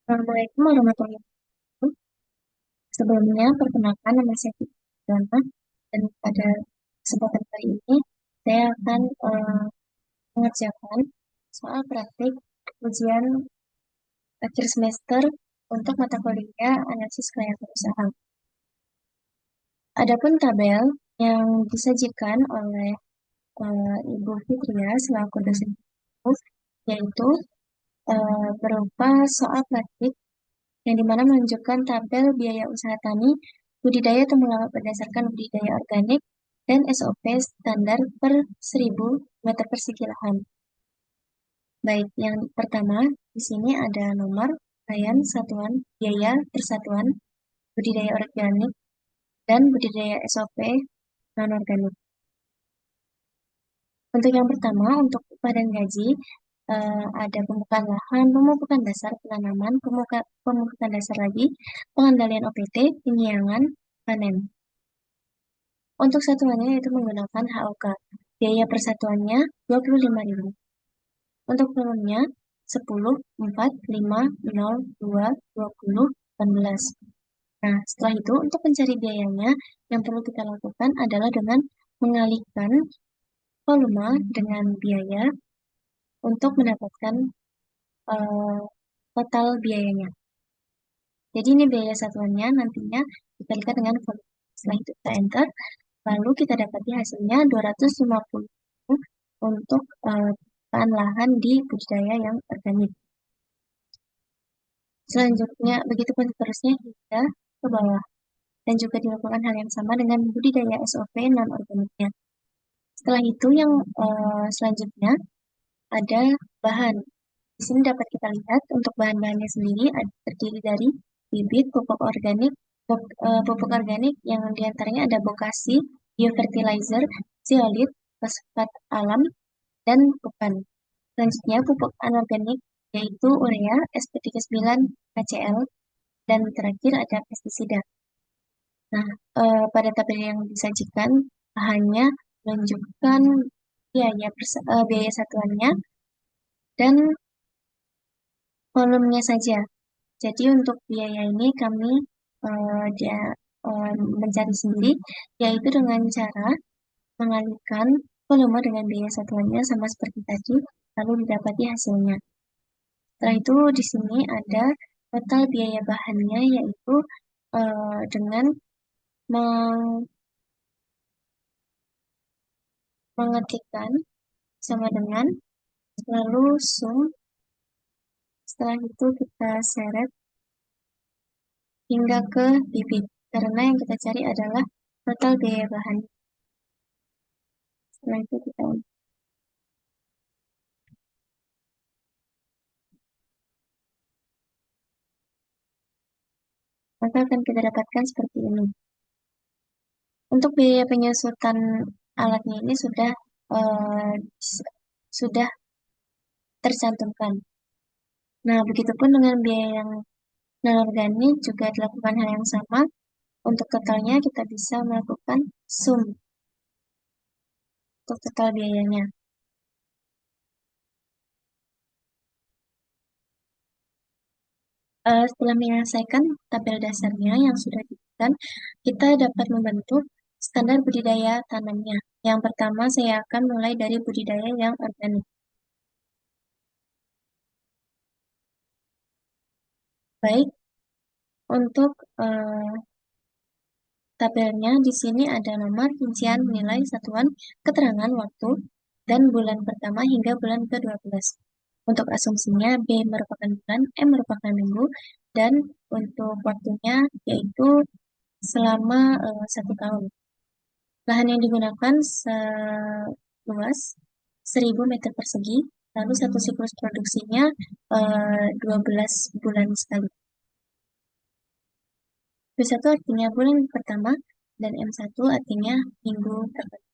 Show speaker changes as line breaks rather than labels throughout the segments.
Assalamualaikum warahmatullahi wabarakatuh. Sebelumnya, perkenalkan nama saya Fitriana dan pada kesempatan kali ini saya akan mengerjakan soal praktik ujian akhir semester untuk mata kuliah analisis keuangan usaha. Adapun tabel yang disajikan oleh Ibu Fitria selaku dosen yaitu berupa soal praktik yang dimana menunjukkan tabel biaya usaha tani, budidaya temulawak berdasarkan budidaya organik, dan SOP standar per 1000 meter persegi lahan. Baik, yang pertama, di sini ada nomor, raihan, satuan, biaya, persatuan, budidaya organik, dan budidaya SOP non-organik. Untuk yang pertama, untuk upah dan gaji, ada pemupukan lahan, pemupukan dasar penanaman, pemupukan dasar lagi, pengendalian OPT, penyiangan, panen. Untuk satuannya yaitu menggunakan HOK. Biaya persatuannya 25.000. Untuk volumenya 10, 4, 5, 0, 2, 20, 18. Nah, setelah itu untuk mencari biayanya yang perlu kita lakukan adalah dengan mengalihkan volume dengan biaya untuk mendapatkan eh, total biayanya. Jadi ini biaya satuannya nantinya dikalikan dengan volume. Setelah itu kita enter, lalu kita dapati hasilnya 250 untuk bahan lahan di budidaya yang organik. Selanjutnya, begitu pun seterusnya hingga ke bawah. Dan juga dilakukan hal yang sama dengan budidaya SOP non-organiknya. Setelah itu yang selanjutnya ada bahan. Di sini dapat kita lihat untuk bahan-bahannya sendiri terdiri dari bibit, pupuk organik yang diantaranya ada bokasi, biofertilizer, zeolit, fosfat alam, dan pupan. Selanjutnya pupuk anorganik yaitu urea, SP39, KCl, dan terakhir ada pestisida. Nah, pada tabel yang disajikan hanya menunjukkan biaya satuannya dan volumenya saja. Jadi untuk biaya ini kami dia mencari sendiri, yaitu dengan cara mengalihkan volume dengan biaya satuannya sama seperti tadi, lalu didapati hasilnya. Setelah itu di sini ada total biaya bahannya yaitu dengan mengetikkan sama dengan lalu sum. Setelah itu kita seret hingga ke bibit karena yang kita cari adalah total biaya bahan. Setelah itu kita maka akan kita dapatkan seperti ini. Untuk biaya penyusutan alatnya ini eh, sudah tercantumkan. Nah, begitupun dengan biaya yang non-organik juga dilakukan hal yang sama. Untuk totalnya kita bisa melakukan sum untuk total biayanya. Setelah menyelesaikan tabel dasarnya yang sudah diberikan, kita dapat membentuk standar budidaya tanamnya. Yang pertama, saya akan mulai dari budidaya yang organik. Baik, untuk tabelnya di sini ada nomor, rincian, nilai, satuan, keterangan, waktu, dan bulan pertama hingga bulan ke-12. Untuk asumsinya, B merupakan bulan, M merupakan minggu, dan untuk waktunya yaitu selama 1 tahun. Lahan yang digunakan seluas 1000 meter persegi, lalu satu siklus produksinya 12 bulan sekali. B1 artinya bulan pertama, dan M1 artinya minggu pertama.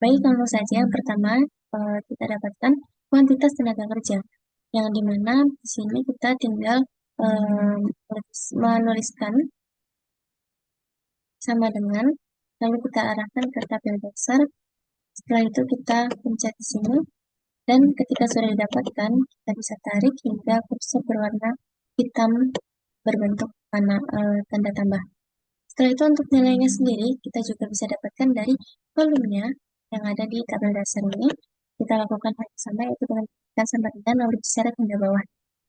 Baik, langsung saja yang pertama kita dapatkan kuantitas tenaga kerja, yang dimana di sini kita tinggal menuliskan sama dengan, lalu kita arahkan ke tabel dasar. Setelah itu kita pencet di sini, Dan ketika sudah didapatkan, kita bisa tarik hingga kursor berwarna hitam berbentuk tanda tambah. Setelah itu untuk nilainya sendiri, kita juga bisa dapatkan dari volumenya yang ada di tabel dasar ini. Kita lakukan hal yang sama, yaitu dengan tekan sama dengan lalu diseret hingga bawah.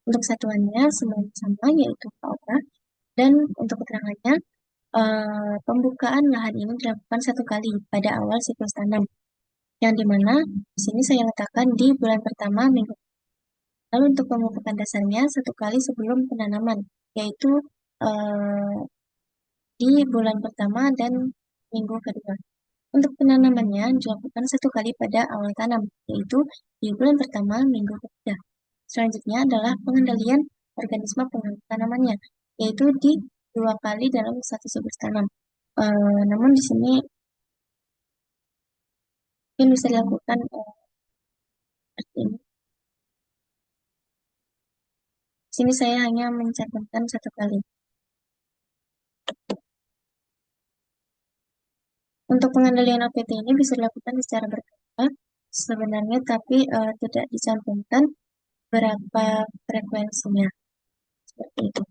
Untuk satuannya semuanya sama, yaitu KOK. Dan untuk keterangannya, pembukaan lahan ini dilakukan satu kali pada awal siklus tanam, yang dimana di sini saya letakkan di bulan pertama minggu. Lalu untuk pemupukan dasarnya satu kali sebelum penanaman, yaitu eh, di bulan pertama dan minggu kedua. Untuk penanamannya dilakukan satu kali pada awal tanam, yaitu di bulan pertama minggu ketiga. Selanjutnya adalah pengendalian organisme penanamannya, yaitu di dua kali dalam satu siklus tanam. Namun di sini mungkin bisa dilakukan seperti ini. Di sini saya hanya mencantumkan satu kali. Untuk pengendalian APT ini bisa dilakukan secara berkala sebenarnya, tapi tidak dicantumkan berapa frekuensinya seperti itu.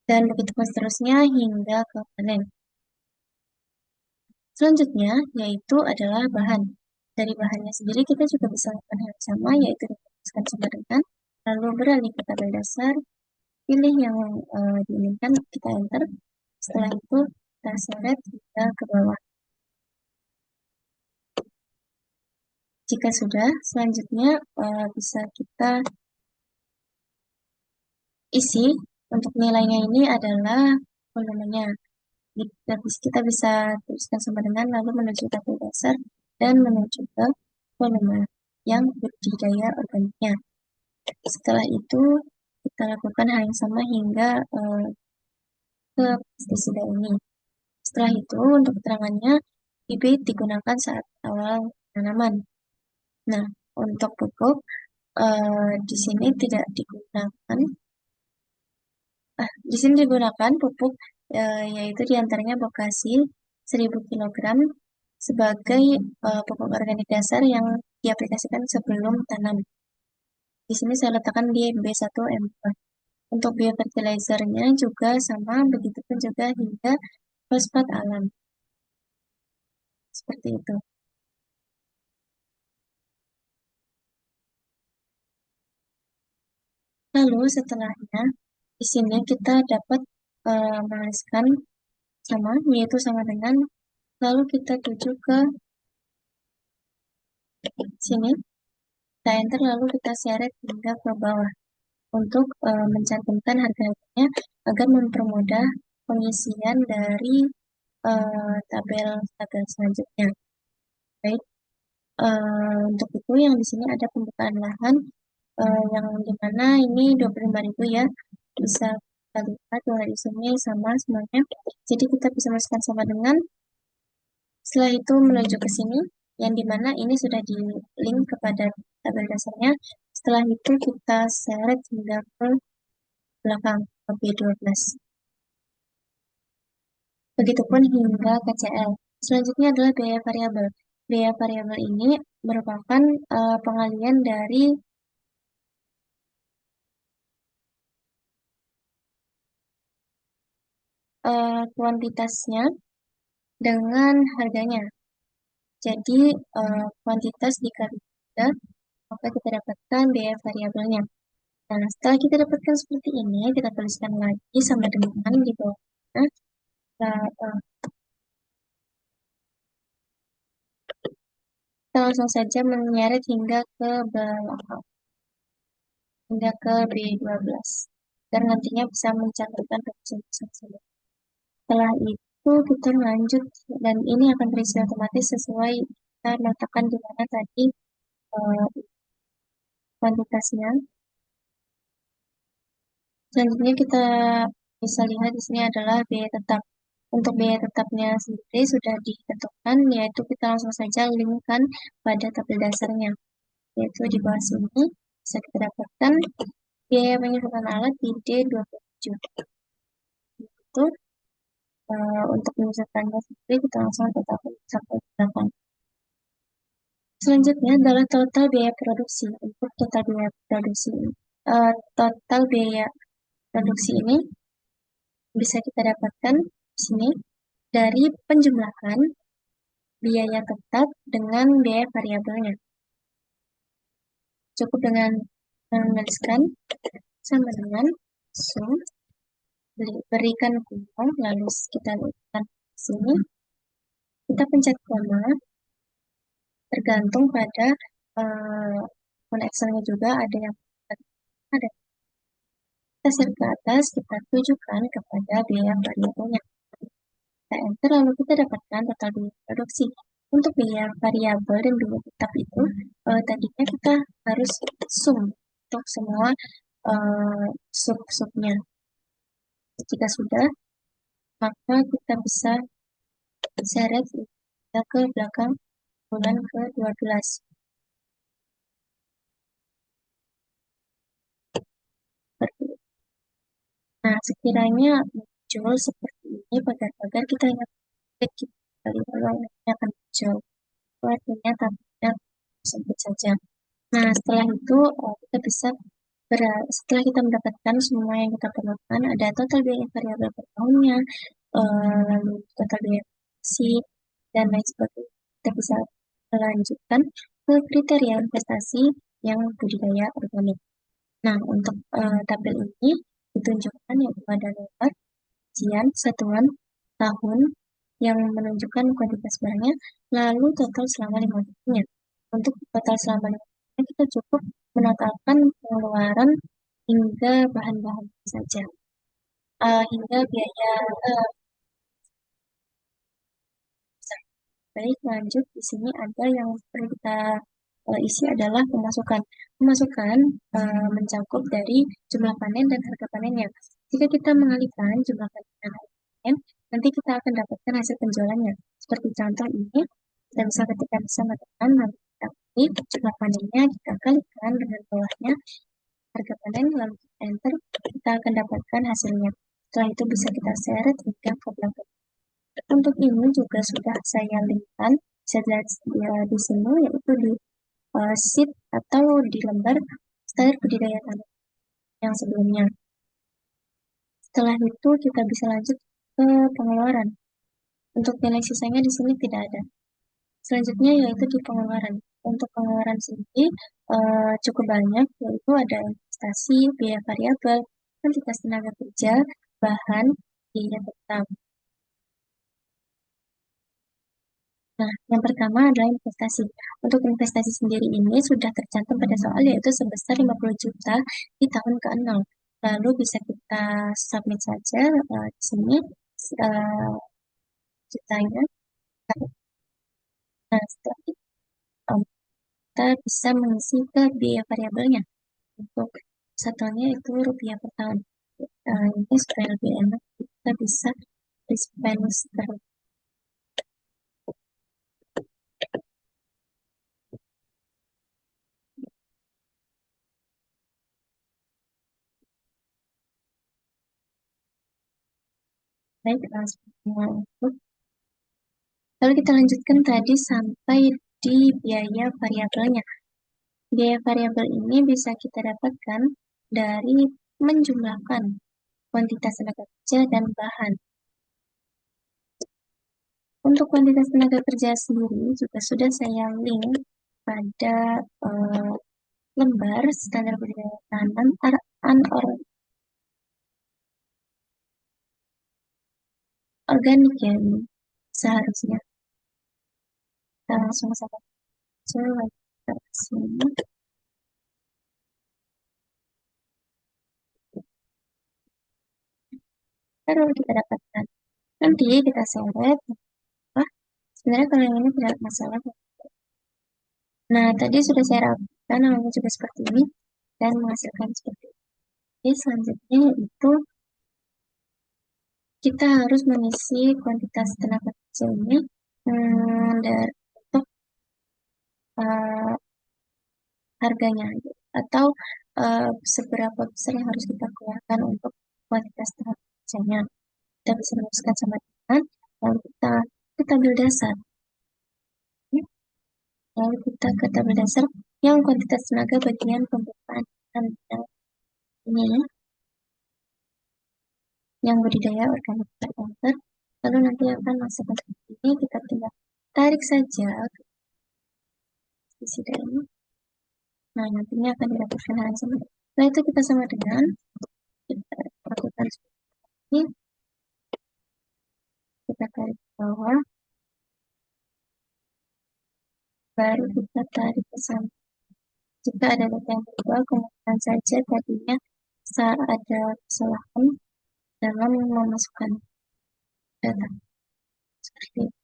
Dan begitu seterusnya hingga ke panen. Selanjutnya yaitu adalah bahan. Dari bahannya sendiri kita juga bisa melakukan hal yang sama, yaitu dituliskan sama dengan, lalu beralih ke tabel dasar, pilih yang diinginkan, kita enter. Setelah itu kita seret hingga ke bawah. Jika sudah, selanjutnya bisa kita isi. Untuk nilainya ini adalah volumenya. Kita bisa tuliskan sama dengan lalu menuju tabel dasar dan menuju ke volume yang budidaya organiknya. Setelah itu kita lakukan hal yang sama hingga ke pestisida ini. Setelah itu untuk keterangannya bibit digunakan saat awal tanaman. Nah, untuk pupuk di sini tidak digunakan. Di sini digunakan pupuk yaitu diantaranya Bokasi 1000 kg sebagai pupuk organik dasar yang diaplikasikan sebelum tanam. Di sini saya letakkan di B1M4. Untuk biofertilizernya juga sama, begitupun juga hingga fosfat alam. Seperti itu. Lalu setelahnya, di sini kita dapat menuliskan sama, yaitu sama dengan, lalu kita tuju ke sini, kita enter, lalu kita seret hingga ke bawah untuk mencantumkan harga-harganya agar mempermudah pengisian dari tabel-tabel selanjutnya. Baik, untuk itu yang di sini ada pembukaan lahan yang dimana ini 25.000 ya, bisa kita lihat bahwa di sini sama semuanya. Jadi kita bisa masukkan sama dengan, setelah itu menuju ke sini, yang dimana ini sudah di link kepada tabel dasarnya. Setelah itu kita seret hingga ke belakang ke B12. Begitupun hingga KCL. Selanjutnya adalah biaya variabel. Biaya variabel ini merupakan pengalian dari kuantitasnya dengan harganya. Jadi kuantitas dikali 3, maka kita dapatkan biaya variabelnya. Nah, setelah kita dapatkan seperti ini, kita tuliskan lagi sama dengan di bawahnya. Nah, kita langsung saja menyeret hingga ke belakang, hingga ke B12. Dan nantinya bisa mencatatkan keputusan tersebut. Setelah itu kita lanjut, dan ini akan terisi otomatis sesuai kita letakkan di mana tadi eh, kuantitasnya. Selanjutnya kita bisa lihat di sini adalah biaya tetap. Untuk biaya tetapnya sendiri sudah ditentukan, yaitu kita langsung saja linkkan pada tabel dasarnya, yaitu di bawah sini bisa kita dapatkan biaya penyusutan alat di D27. Itu untuk penyusutannya sendiri kita langsung tetapkan sampai 8. Selanjutnya adalah total biaya produksi. Untuk total biaya produksi ini bisa kita dapatkan di sini dari penjumlahan biaya tetap dengan biaya variabelnya. Cukup dengan menuliskan sama dengan sum, berikan koma, lalu kita letakkan di sini. Kita pencet koma, tergantung pada akun Excelnya juga ada yang ada. Kita share ke atas, kita tujukan kepada biaya variabelnya. Kita enter, lalu kita dapatkan total biaya produksi. Untuk biaya variabel dan biaya tetap itu, tadinya kita harus sum untuk semua sub-subnya. Jika sudah, maka kita bisa seret ke belakang bulan ke-12. Nah, sekiranya muncul seperti ini, pagar-pagar kita ingat kita kali kalau ini akan muncul. Itu artinya tabelnya sempit saja. Nah, setelah itu kita bisa setelah kita mendapatkan semua yang kita perlukan, ada total biaya variabel per tahunnya, lalu total biaya produksi, dan lain sebagainya. Kita bisa melanjutkan ke kriteria investasi yang budidaya organik. Nah, untuk tabel ini ditunjukkan yaitu ada nomor, rincian, satuan, tahun yang menunjukkan kuantitas barangnya, lalu total selama 5 tahunnya. Untuk total selama 5 tahunnya kita cukup menetapkan pengeluaran hingga bahan-bahan saja. Hingga biaya baik, lanjut. Di sini ada yang perlu kita isi adalah pemasukan. Pemasukan mencakup dari jumlah panen dan harga panennya. Jika kita mengalihkan jumlah panen dan harga panen, nanti kita akan dapatkan hasil penjualannya. Seperti contoh ini, kita bisa ketikkan bersama teman, nanti kita klik jumlah panennya, kita kalikan dengan bawahnya harga panen, lalu kita enter, kita akan dapatkan hasilnya. Setelah itu bisa kita seret hingga ke belakang. Untuk ini juga sudah saya linkkan, bisa dilihat di sini, yaitu di sheet atau di lembar standar budidaya tanah yang sebelumnya. Setelah itu kita bisa lanjut ke pengeluaran. Untuk nilai sisanya di sini tidak ada. Selanjutnya yaitu di pengeluaran. Untuk pengeluaran sendiri cukup banyak, yaitu ada investasi, biaya variabel, kuantitas tenaga kerja, bahan, biaya tetap. Nah, yang pertama adalah investasi. Untuk investasi sendiri ini sudah tercantum pada soal yaitu sebesar 50 juta di tahun ke-6. Lalu bisa kita submit saja di sini jutanya. Nah, setelah itu kita bisa mengisi ke biaya variabelnya. Untuk satuannya itu rupiah per tahun. Ini supaya lebih enak, kita bisa dispense terus. Baik, semua itu. Lalu kita lanjutkan tadi sampai di biaya variabelnya. Biaya variabel ini bisa kita dapatkan dari menjumlahkan kuantitas tenaga kerja dan bahan. Untuk kuantitas tenaga kerja sendiri juga sudah saya link pada lembar standar budidaya tanam organik ya ini seharusnya. Kita langsung saja ke sini. Baru kita dapatkan. Nanti kita seret. Wah, sebenarnya kalau yang ini tidak masalah. Nah, tadi sudah saya rapikan, namanya juga seperti ini, dan menghasilkan seperti ini. Jadi, selanjutnya itu kita harus mengisi kuantitas tenaga kerja ini dari untuk uh, harganya, atau seberapa besar yang harus kita keluarkan untuk kuantitas tenaga kerjanya. Kita bisa menuliskan sama dengan, lalu kita ambil dasar. Lalu kita ke tabel dasar yang kuantitas tenaga bagian pembukaan yang ini yang budidaya organik tercounter. Lalu nanti akan masuk ke ini, kita tinggal tarik saja ke sisi ini. Nah, nantinya akan didapatkan hal yang sama. Setelah itu kita sama dengan kita lakukan seperti ini, kita tarik ke bawah, baru kita tarik ke samping. Jika ada data yang berubah, kemungkinan saja tadinya saat ada kesalahan dalam memasukkan data. Seperti itu.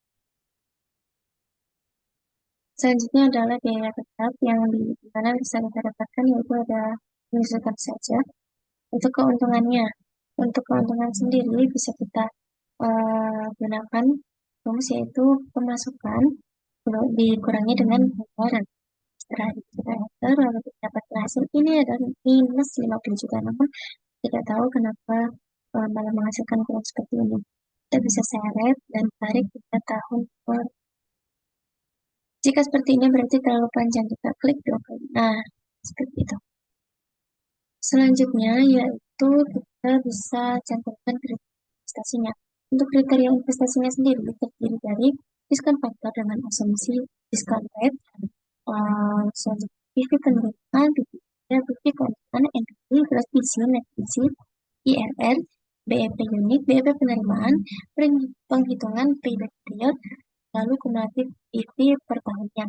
Selanjutnya adalah biaya tetap yang di mana bisa kita dapatkan, yaitu ada menyesuaikan saja. Untuk keuntungan sendiri bisa kita gunakan rumus, yaitu pemasukan dikurangi dengan pengeluaran. Setelah kita enter, lalu kita dapat hasil ini adalah minus 50 juta. Namun tidak tahu kenapa malah menghasilkan kurang seperti ini. Kita bisa seret dan tarik kita tahun per. Jika seperti ini berarti terlalu panjang, kita klik dua kali. Nah, seperti itu. Selanjutnya yaitu kita bisa cantumkan kriteria investasinya. Untuk kriteria investasinya sendiri terdiri dari diskon faktor dengan asumsi diskon rate, selanjutnya PV penerimaan, PV keuntungan, NPV, gross PC, net PC, IRR, BEP unit, BEP penerimaan, penghitungan payback period, lalu kumulatif PV per tahunnya.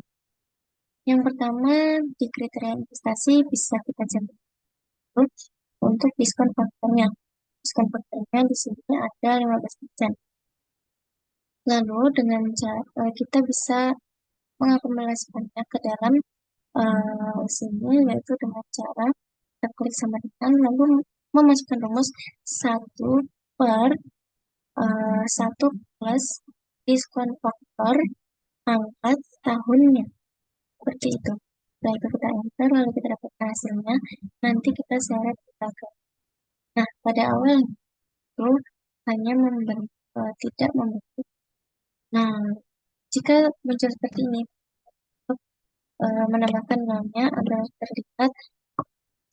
Yang pertama, di kriteria investasi bisa kita cantumkan untuk diskon faktornya. Diskon faktornya di sini ada 15%. Lalu dengan kita bisa mengakumulasikannya ke dalam sini, yaitu dengan cara kita klik sama dengan lalu memasukkan rumus 1 per 1 plus diskon faktor pangkat tahunnya. Seperti itu. Setelah itu kita enter, lalu kita dapatkan hasilnya. Nanti kita seret kita ke. Nah, pada awal itu hanya tidak memberi. Nah, jika muncul seperti ini, menambahkan nolnya agar terlihat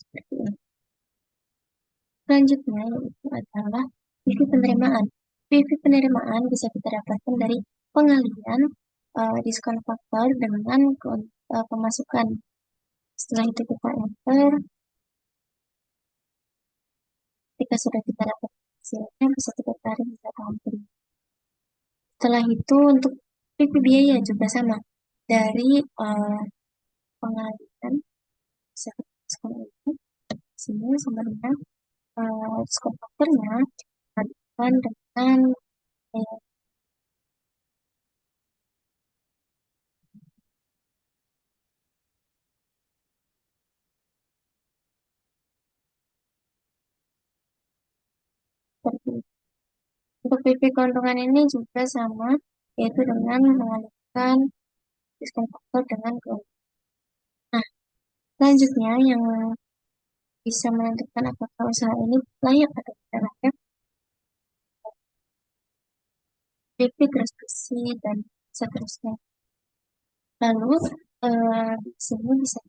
seperti ini. Selanjutnya yaitu adalah PV penerimaan. PV penerimaan bisa kita dapatkan dari pengalihan diskon faktor dengan pemasukan. Setelah itu kita enter. Ketika sudah kita dapat hasilnya, bisa kita tarik bisa tampil. Setelah itu untuk PV biaya juga sama. Dari pengalihan bisa kita diskon ini sini sama dengan diskon faktornya dibandingkan dengan seperti itu. Untuk PP keuntungan ini juga sama, yaitu dengan mengalihkan diskon faktor dengan keuntungan. Nah, selanjutnya yang bisa menentukan apakah usaha ini layak atau tidak layak, PP transmisi dan seterusnya. Lalu di sini bisa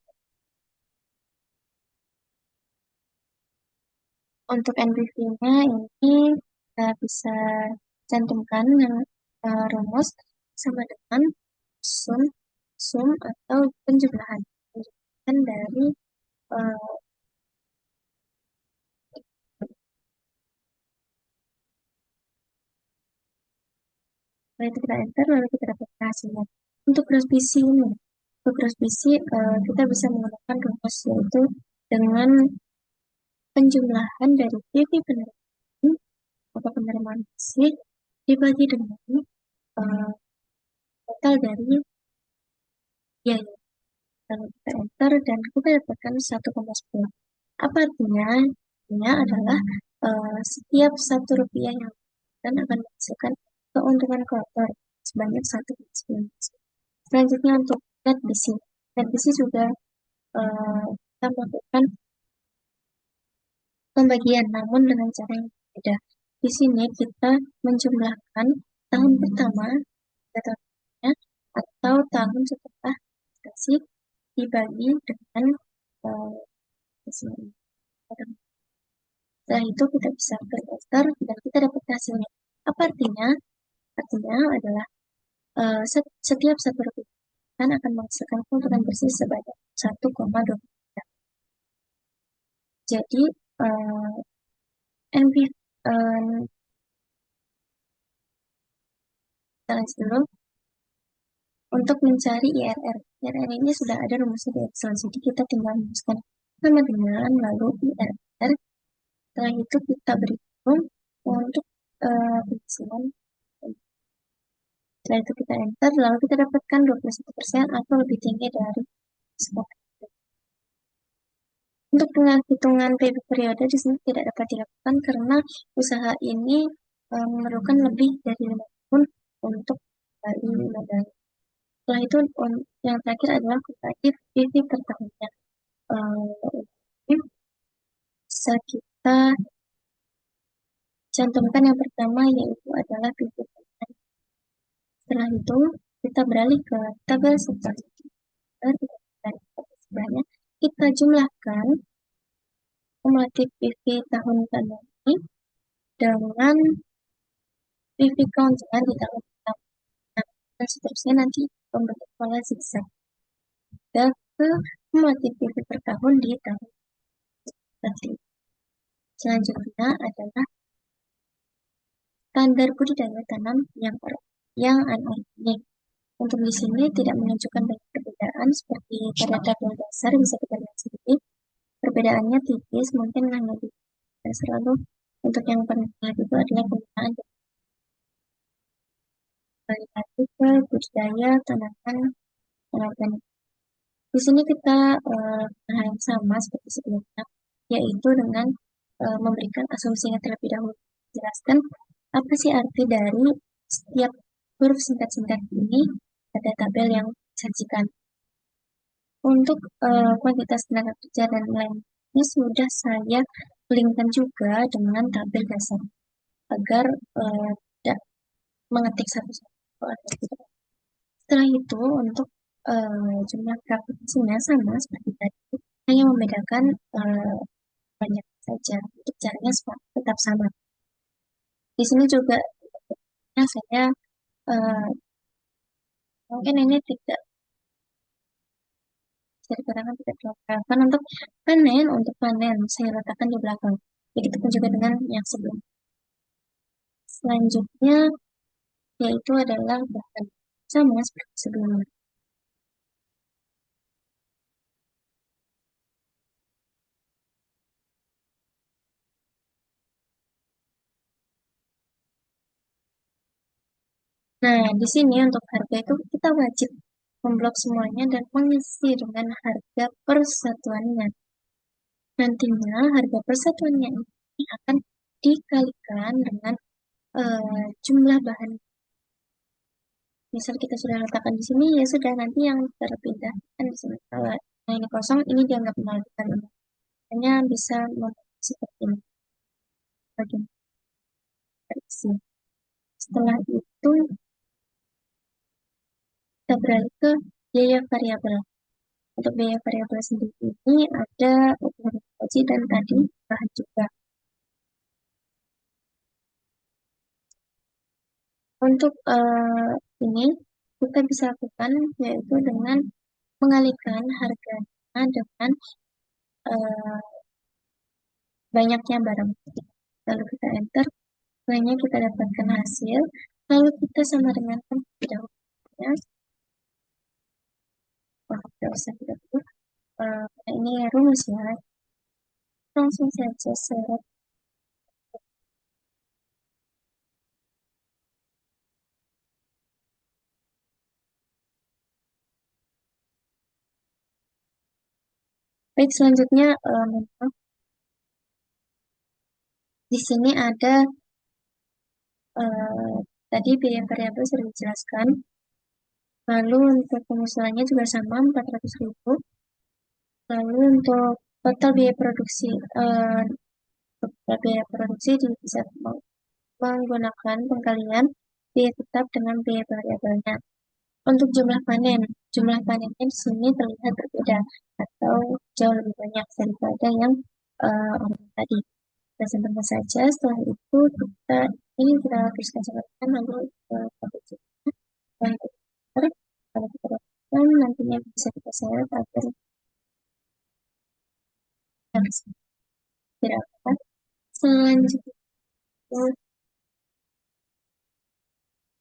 untuk NPV-nya ini kita bisa cantumkan rumus sama dengan sum atau penjumlahan dari setelah itu kita enter, lalu kita dapat hasilnya. Untuk gross PC ini, untuk gross PC kita bisa menggunakan rumus, yaitu dengan penjumlahan dari PV penerimaan atau penerimaan basic dibagi dengan total dari biaya. Lalu kita enter dan kita dapatkan 1,10. Apa artinya? Artinya adalah setiap 1 rupiah yang dan akan menghasilkan keuntungan kotor sebanyak 1,9. Selanjutnya untuk net BC. Net BC juga kita melakukan pembagian, namun dengan cara yang berbeda. Di sini kita menjumlahkan tahun pertama, tahunnya, atau tahun setelah multiplikasi dibagi dengan uh, setelah itu kita bisa filter dan kita dapat hasilnya. Apa artinya? Artinya adalah setiap satu replikan akan menghasilkan keuntungan bersih sebanyak 1,2. Jadi NP dulu untuk mencari IRR. IRR ini sudah ada rumusnya di Excel, jadi kita tinggal merumuskan sama dengan lalu IRR. Setelah itu kita berhitung untuk penghasilan. Setelah itu kita enter, lalu kita dapatkan 21% atau lebih tinggi dari skor. Untuk penghitungan PB periode di sini tidak dapat dilakukan karena usaha ini memerlukan lebih dari 5 tahun untuk kembali modal. Setelah itu yang terakhir adalah kumulatif PV per tahunnya. Bisa kita cantumkan yang pertama yaitu adalah PV per tahun. Setelah itu kita beralih ke tabel selanjutnya. Kita jumlahkan kumulatif PV tahun ini dengan PV keuntungan di tahun pertama. Dan seterusnya nanti membentuk pola zigzag. Dan ke kumulatif PV per tahun di tahun nanti. Selanjutnya adalah standar budidaya tanam yang anorganik. Untuk di sini tidak menunjukkan banyak perbedaan seperti pada tabel dasar bisa kita lihat sendiri. Perbedaannya tipis, mungkin hanya di dasar. Lalu untuk yang paling itu adalah penggunaan kualitatif ke budidaya tanaman organik. Di sini kita hal yang sama seperti sebelumnya, yaitu dengan memberikan asumsinya terlebih dahulu. Jelaskan apa sih arti dari setiap huruf singkat-singkat ini pada tabel yang disajikan. Untuk kuantitas tenaga kerja dan lainnya sudah saya linkkan juga dengan tabel dasar agar tidak mengetik satu-satu. Setelah itu untuk jumlah kalkulasinya sama seperti tadi, hanya membedakan banyak saja. Untuk caranya tetap sama. Di sini juga saya mungkin ini tidak bisa dikatakan tidak dilakukan untuk panen saya letakkan di belakang. Begitupun juga dengan yang sebelum. Selanjutnya yaitu adalah bahan sama seperti sebelumnya. Nah, di sini untuk harga itu kita wajib memblok semuanya dan mengisi dengan harga persatuannya. Nantinya harga persatuannya ini akan dikalikan dengan jumlah bahan. Misal kita sudah letakkan di sini, ya sudah nanti yang terpindah kan di sini. Kalau ini kosong, ini dianggap nol. Hanya bisa seperti ini. Bagian terisi. Setelah itu kita beralih ke biaya variabel. Untuk biaya variabel sendiri ini ada gaji dan tadi bahan juga. Untuk ini kita bisa lakukan yaitu dengan mengalihkan harganya dengan banyaknya barang. Lalu kita enter, selanjutnya kita dapatkan hasil, lalu kita sama dengan tidak tidak usah kita tuh. Ini rumus ya. Langsung saja seret. Baik, selanjutnya di sini ada tadi biaya variabel sudah dijelaskan. Lalu untuk pengusulannya juga sama 400.000. Lalu untuk total biaya produksi bisa menggunakan pengkalian biaya tetap dengan biaya variabelnya. Untuk jumlah panennya di sini terlihat berbeda atau jauh lebih banyak daripada yang orang tadi. Kita simpan saja. Setelah itu kita tuliskan catatan lalu pakai jumlah kalau kita dapatkan nantinya bisa kita seret agar kita bisa berapa. Selanjutnya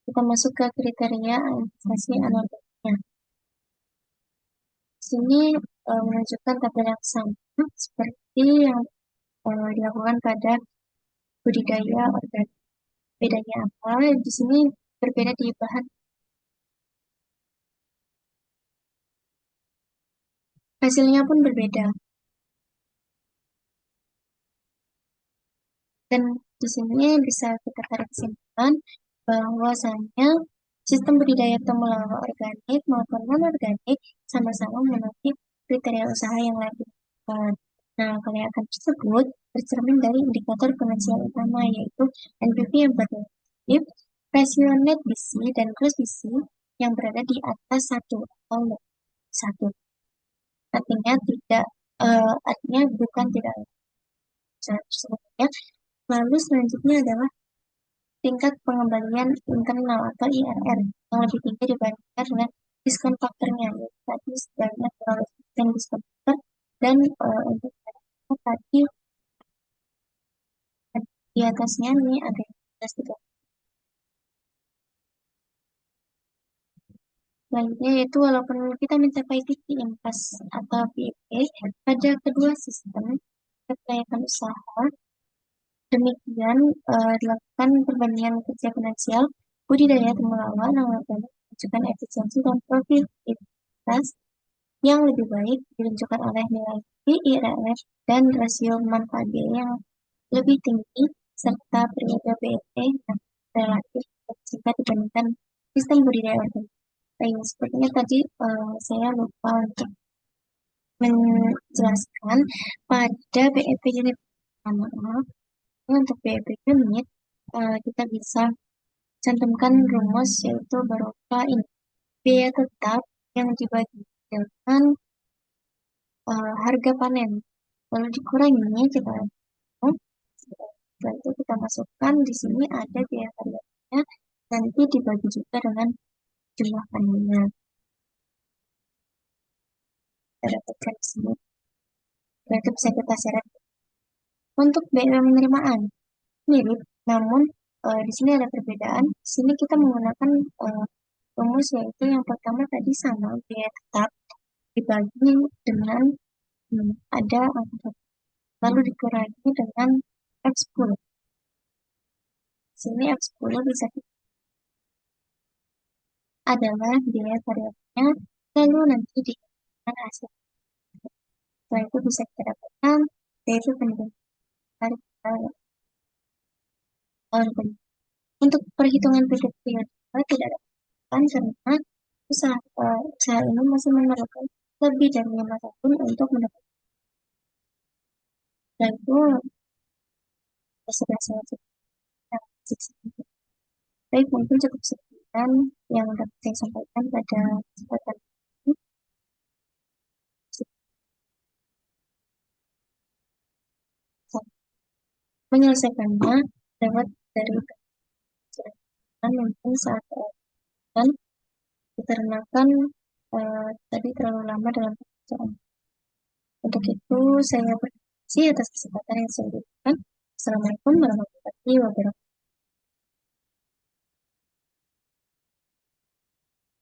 kita masuk ke kriteria investasi anualitasnya. Di sini menunjukkan tabel yang sama seperti yang dilakukan pada budidaya organik. Bedanya apa? Di sini berbeda di bahan, hasilnya pun berbeda. Dan di sini bisa kita tarik kesimpulan bahwasanya sistem budidaya temulawak organik maupun non-organik sama-sama memenuhi kriteria usaha yang layak dilakukan. Nah, kelihatan tersebut tercermin dari indikator finansial utama yaitu NPV yang positif, rasio net BC dan gross BC yang berada di atas satu atau lebih satu. Artinya bukan tidak tersebut ya. Lalu selanjutnya adalah tingkat pengembalian internal atau IRR yang lebih tinggi dibandingkan dengan diskon faktornya, yaitu tadi sebanyak 200% diskon faktor dan untuk tadi di atasnya ini ada 13. Selanjutnya yaitu walaupun kita mencapai titik impas atau PIP pada kedua sistem kelayakan usaha, demikian dilakukan perbandingan kerja finansial budidaya temulawak yang menunjukkan efisiensi dan profitabilitas yang lebih baik ditunjukkan oleh nilai PIRR dan rasio manfaat biaya yang lebih tinggi serta periode BEP yang relatif lebih singkat dibandingkan sistem budidaya organik. Baik, sepertinya tadi saya lupa untuk menjelaskan pada BEP unit pertama. Untuk BEP unit kita bisa cantumkan rumus yaitu berupa ini biaya tetap yang dibagi dengan harga panen lalu dikurangi kita setelah itu kita masukkan di sini ada biaya harganya nanti dibagi juga dengan jumlah panennya kita dapatkan di sini. Nah, itu bisa kita seret untuk biaya penerimaan mirip namun di sini ada perbedaan. Di sini kita menggunakan rumus yaitu yang pertama tadi sama biaya tetap dibagi dengan ada angka lalu dikurangi dengan X10. Sini X10 bisa adalah biaya variabelnya lalu nanti dikalikan hasil. Setelah itu bisa kita dapatkan yaitu penerimaan tarik untuk perhitungan periode tidak dapat karena usaha ini masih memerlukan lebih dari 5 tahun untuk mendapatkan. Dan itu sudah saya ceritakan. Baik, mungkin cukup sekian yang dapat saya sampaikan pada kesempatan ini. Menyelesaikannya lewat dari pencernaan mungkin saat kan dikarenakan tadi terlalu lama dalam pencernaan. Untuk itu saya berterima kasih atas kesempatan yang saya berikan. Assalamualaikum warahmatullahi wabarakatuh.